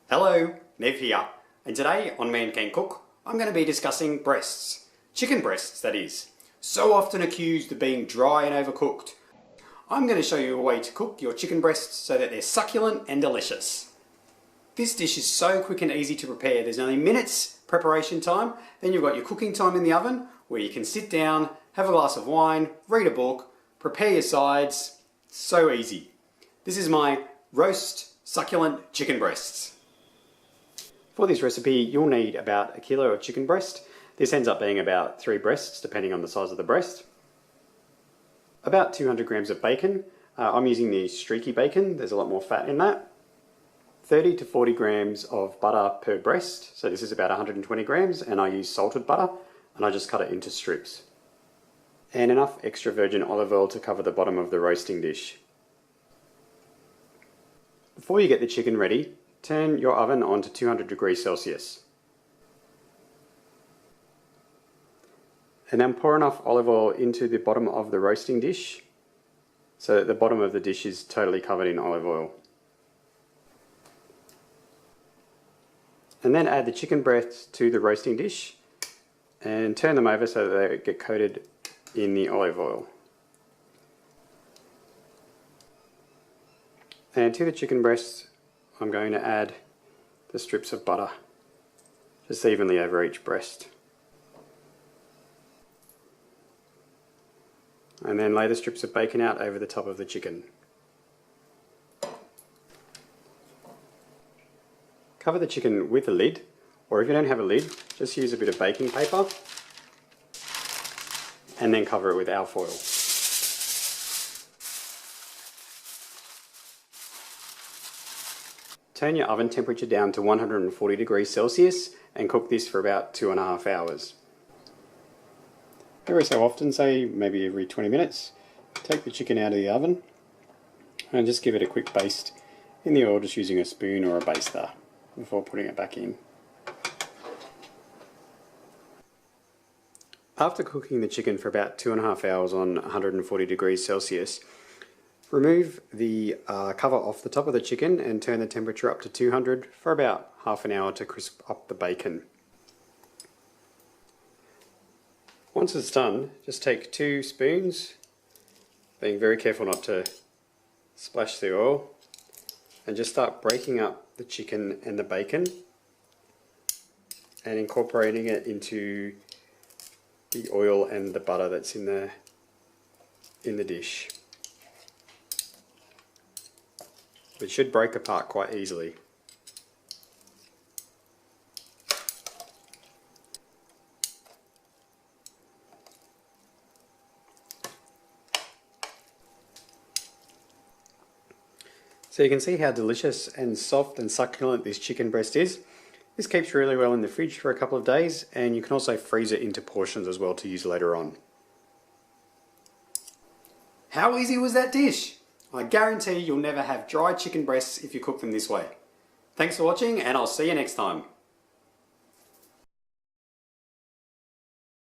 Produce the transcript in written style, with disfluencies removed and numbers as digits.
Hello, Nev here, and today on Man Can Cook, I'm going to be discussing breasts. Chicken breasts, that is. So often accused of being dry and overcooked. I'm going to show you a way to cook your chicken breasts so that they're succulent and delicious. This dish is so quick and easy to prepare. There's only minutes preparation time, then you've got your cooking time in the oven where you can sit down, have a glass of wine, read a book, prepare your sides. So easy. This is my roast succulent chicken breasts. For this recipe, you'll need about 1 kilo of chicken breast. This ends up being about 3 breasts, depending on the size of the breast. About 200 grams of bacon. I'm using the streaky bacon, there's a lot more fat in that. 30 to 40 grams of butter per breast, so this is about 120 grams, and I use salted butter, and I just cut it into strips. And enough extra virgin olive oil to cover the bottom of the roasting dish. Before you get the chicken ready, turn your oven on to 200 degrees Celsius. And then pour enough olive oil into the bottom of the roasting dish so that the bottom of the dish is totally covered in olive oil. And then add the chicken breasts to the roasting dish and turn them over so that they get coated in the olive oil. And to the chicken breasts, I'm going to add the strips of butter, just evenly over each breast. And then lay the strips of bacon out over the top of the chicken. Cover the chicken with a lid, or if you don't have a lid, just use a bit of baking paper and then cover it with alfoil. Turn your oven temperature down to 140 degrees Celsius and cook this for about 2.5 hours. Every so often, say maybe every 20 minutes, take the chicken out of the oven and just give it a quick baste in the oil, just using a spoon or a baster before putting it back in. After cooking the chicken for about 2.5 hours on 140 degrees Celsius, remove the cover off the top of the chicken and turn the temperature up to 200 for about half an hour to crisp up the bacon. Once it's done, just take 2 spoons, being very careful not to splash the oil, and just start breaking up the chicken and the bacon and incorporating it into the oil and the butter that's in the dish. It should break apart quite easily. So you can see how delicious and soft and succulent this chicken breast is. This keeps really well in the fridge for a couple of days, and you can also freeze it into portions as well to use later on. How easy was that dish? I guarantee you'll never have dry chicken breasts if you cook them this way. Thanks for watching, and I'll see you next time.